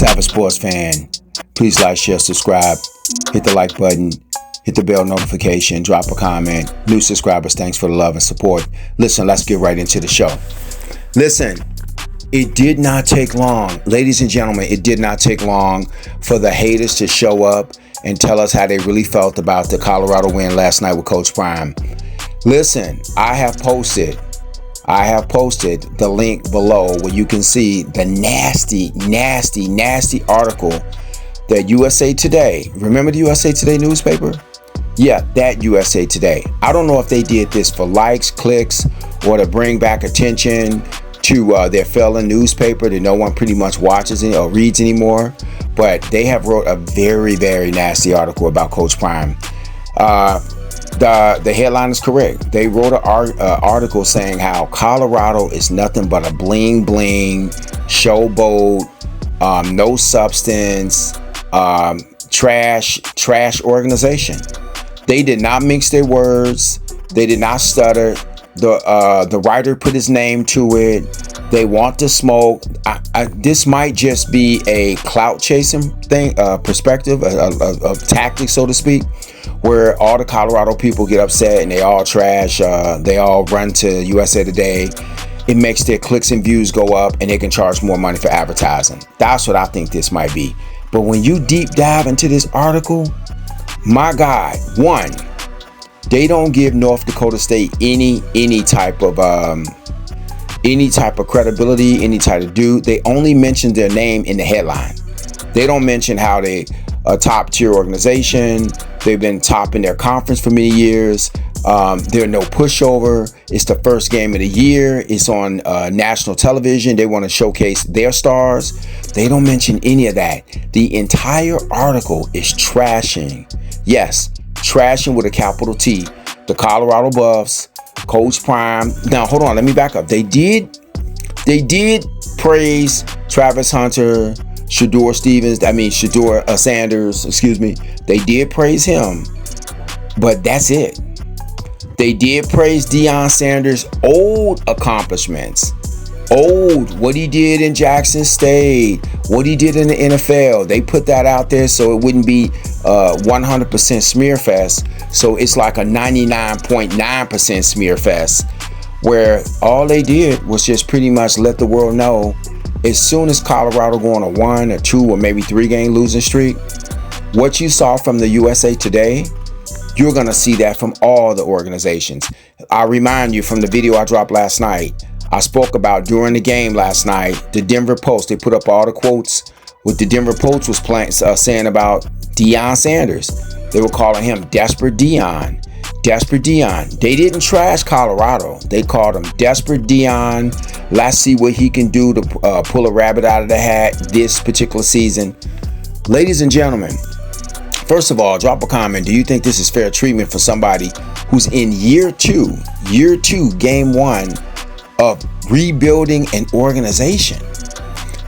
Savage Sports fan, please like, share, subscribe, hit the like button, hit the bell notification, drop a comment. New subscribers, thanks for the love and support. Listen, let's get right into the show. Listen, it did not take long. Ladies and gentlemen, it did not take long for the haters to show up and tell us how they really felt about the Colorado win last night with Coach Prime. Listen, I have posted the link below where you can see the nasty article that USA Today, remember the USA Today newspaper? Yeah, that USA Today. I don't know if they did this for likes, clicks, or to bring back attention to their fellow newspaper that no one pretty much watches or reads anymore. But they have wrote a very, very nasty article about Coach Prime. The headline is correct. They wrote an article saying how Colorado is nothing but a bling showboat, no substance, trash organization. They did not mix their words. They did not stutter. The writer put his name to it. They want to smoke. This might just be a clout chasing thing, perspective, a tactic, so to speak, where all the Colorado people get upset and they all trash. They all run to USA Today. It makes their clicks and views go up and they can charge more money for advertising. That's what I think this might be. But when you deep dive into this article, my God, one, they don't give North Dakota State any type of credibility, any type of due. They only mention their name in the headline. They don't mention how they a top tier organization. They've been top in their conference for many years. They're no pushover. It's the first game of the year. It's on national television. They want to showcase their stars. They don't mention any of that. The entire article is trashing. Yes, trashing with a capital T. The Colorado Buffs, Coach Prime. Now, hold on. Let me back up. They did praise Travis Hunter, Shedeur Sanders, excuse me. They did praise him, but that's it. They did praise Deion Sanders' old accomplishments. What he did in Jackson State, what he did in the NFL. They put that out there so it wouldn't be 100% smear fest. So it's like a 99.9% smear fest, where all they did was just pretty much let the world know as soon as Colorado go on a 1 or 2 or maybe 3 game losing streak, what you saw from the USA Today, you're going to see that from all the organizations. I remind you from the video I dropped last night, I spoke about during the game last night, the Denver Post, they put up all the quotes what the Denver Post was saying about Deion Sanders. They were calling him Desperate Deion. Desperate Deion. They didn't trash Colorado. They called him Desperate Deion. Let's see what he can do to pull a rabbit out of the hat this particular season. Ladies and gentlemen, first of all, drop a comment. Do you think this is fair treatment for somebody who's in year two, game 1 of rebuilding an organization?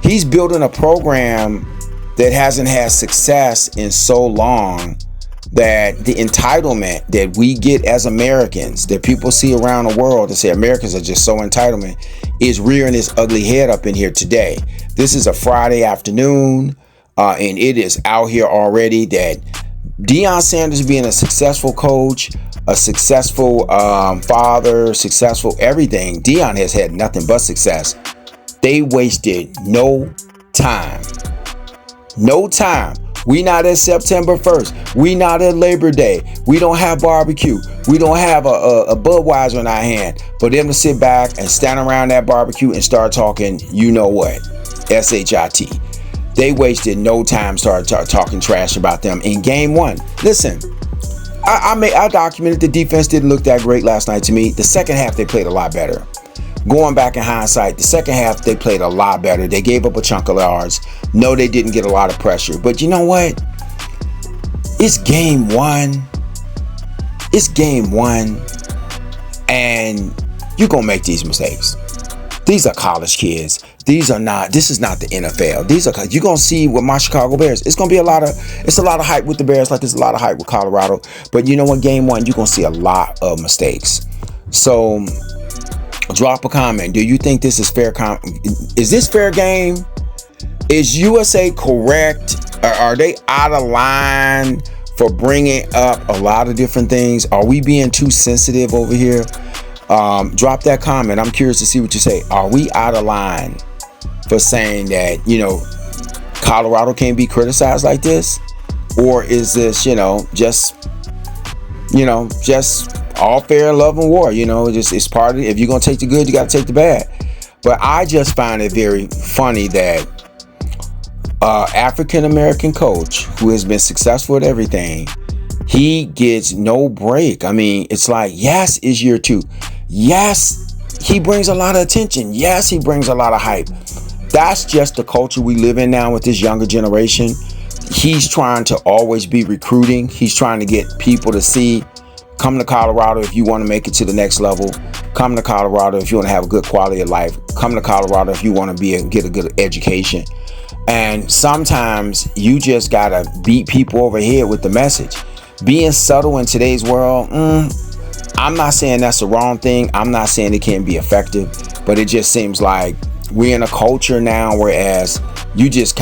He's building a program that hasn't had success in so long, that the entitlement that we get as Americans, that people see around the world to say Americans are just so entitlement, is rearing its ugly head up in here today. This is a Friday afternoon, and it is out here already that Deion Sanders, being a successful coach, a successful father, successful everything, Deion has had nothing but success. They wasted no time. No time. We not at September 1st. We not at Labor Day. We don't have barbecue. We don't have a Budweiser in our hand for them to sit back and stand around that barbecue and start talking, you know what, SHIT. They wasted no time started talking trash about them in game 1. Listen, I documented the defense didn't look that great last night to me. The second half, they played a lot better. Going back in hindsight, the second half, they played a lot better. They gave up a chunk of yards. No, they didn't get a lot of pressure. But you know what? It's game 1. It's game 1. And you're going to make these mistakes. These are college kids. This is not the NFL. You're going to see with my Chicago Bears. It's going to be a lot of hype with the Bears, like there's a lot of hype with Colorado. But you know what? Game 1, you're going to see a lot of mistakes. So drop a comment. Do you think this is fair? Is this fair game? Is USA correct? Are they out of line for bringing up a lot of different things? Are we being too sensitive over here? Drop that comment. I'm curious to see what you say. Are we out of line for saying that, Colorado can't be criticized like this? Or is this, just all fair love and war? It's part of it. If you're going to take the good, you got to take the bad. But I just find it very funny that African-American coach who has been successful at everything, he gets no break. I mean, it's like, yes, it's year 2. Yes, he brings a lot of attention. Yes, he brings a lot of hype. That's just the culture we live in now with this younger generation. He's trying to always be recruiting. He's trying to get people to see, come to Colorado if you want to make it to the next level. Come to Colorado if you want to have a good quality of life. Come to Colorado if you want to get a good education. And sometimes you just gotta beat people over here with the message. Being subtle in today's world, I'm not saying that's the wrong thing. I'm not saying it can't be effective, but it just seems like we're in a culture now whereas you just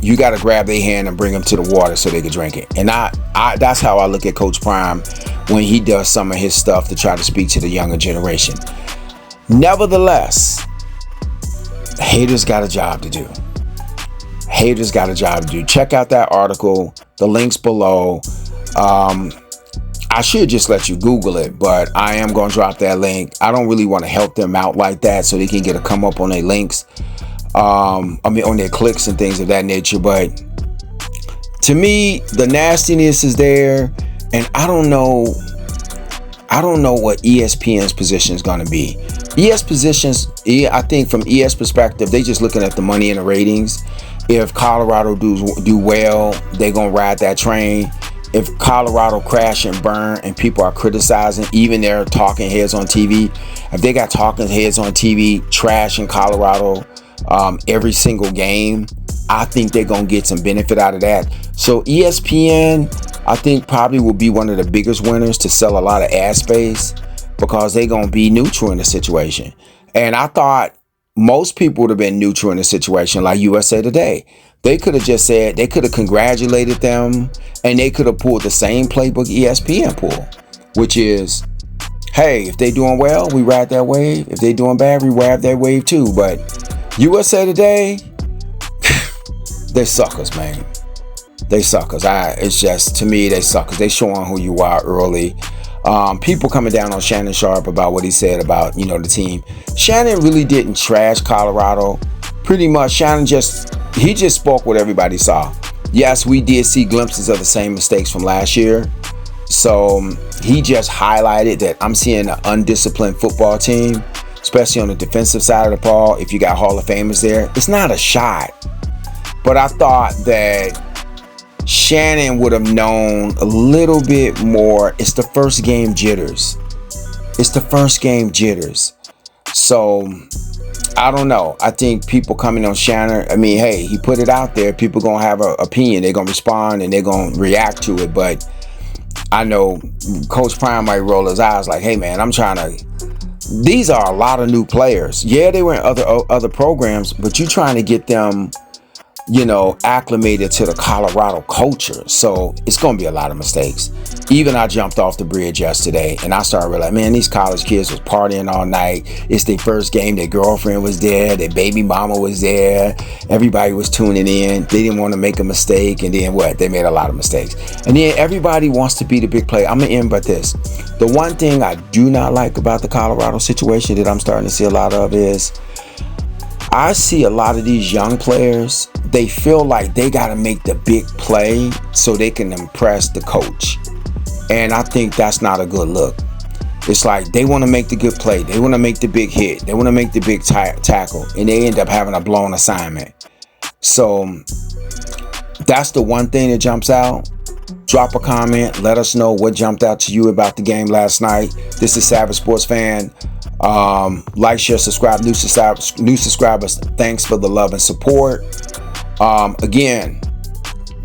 you gotta grab their hand and bring them to the water so they can drink it. And that's how I look at Coach Prime when he does some of his stuff to try to speak to the younger generation. Nevertheless, haters got a job to do. Haters got a job to do. Check out that article. The link's below. I should just let you Google it, but I am going to drop that link. I don't really want to help them out like that so they can get a come up on their links. On their clicks and things of that nature. But to me, the nastiness is there. And I don't know what ESPN's position is going to be. I think from ES perspective, they just looking at the money and the ratings. If Colorado do well, they're going to ride that train. If Colorado crash and burn and people are criticizing, even their talking heads on TV, if they got talking heads on TV trashing Colorado every single game, I think they're going to get some benefit out of that. So ESPN, I think probably will be one of the biggest winners to sell a lot of ad space because they're going to be neutral in the situation. And I thought most people would have been neutral in a situation like USA Today. They could have just said, they could have congratulated them, and they could have pulled the same playbook ESPN pulled, which is, hey, if they doing well, we ride that wave. If they doing bad, we ride that wave too. But USA Today, they suckers, man. They suckers. It's just, to me, they suckers. They showing who you are early. People coming down on Shannon Sharp about what he said about, the team. Shannon really didn't trash Colorado. Pretty much, Shannon just spoke what everybody saw. Yes, we did see glimpses of the same mistakes from last year. So he just highlighted that I'm seeing an undisciplined football team, especially on the defensive side of the ball. If you got Hall of Famers there, it's not a shot. But I thought that Shannon would have known a little bit more. It's the first game jitters. So I don't know. I think people coming on Shannon, hey, he put it out there. People going to have an opinion. They're going to respond and they're going to react to it. But I know Coach Prime might roll his eyes like, hey, man, these are a lot of new players. Yeah, they were in other programs, but you're trying to get them, acclimated to the Colorado culture. So it's going to be a lot of mistakes. Even I jumped off the bridge yesterday and I started realizing, man, these college kids was partying all night. It's their first game. Their girlfriend was there. Their baby mama was there. Everybody was tuning in. They didn't want to make a mistake. And then what? They made a lot of mistakes. And then everybody wants to be the big player. I'm going to end with this. The one thing I do not like about the Colorado situation that I'm starting to see a lot of is I see a lot of these young players, they feel like they got to make the big play so they can impress the coach. And I think that's not a good look. It's like they want to make the good play. They want to make the big hit. They want to make the big tackle. And they end up having a blown assignment. So that's the one thing that jumps out. Drop a comment. Let us know what jumped out to you about the game last night. This is Savage Sports Fan. Like, share, subscribe. New subscribers, thanks for the love and support. Again,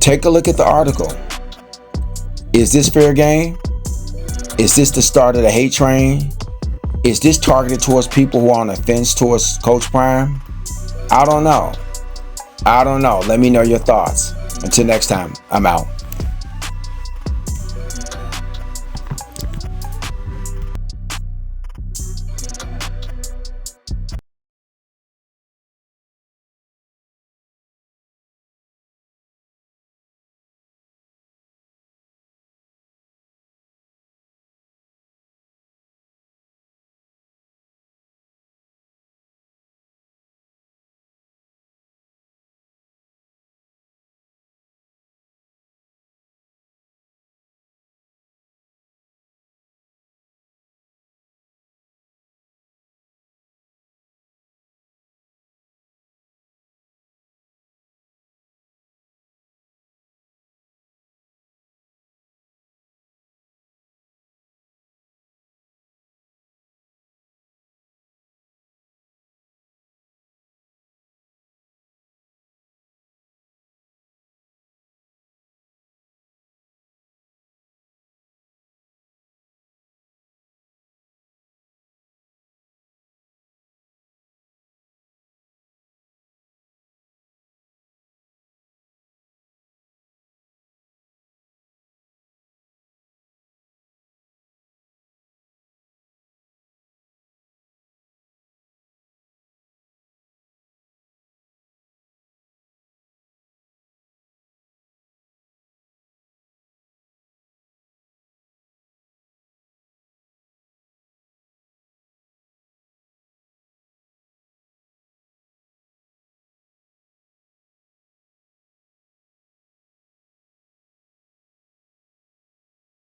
take a look at the article. Is this fair game? Is this the start of the hate train? Is this targeted towards people who are on the fence towards Coach Prime? I don't know. I don't know. Let me know your thoughts. Until next time, I'm out.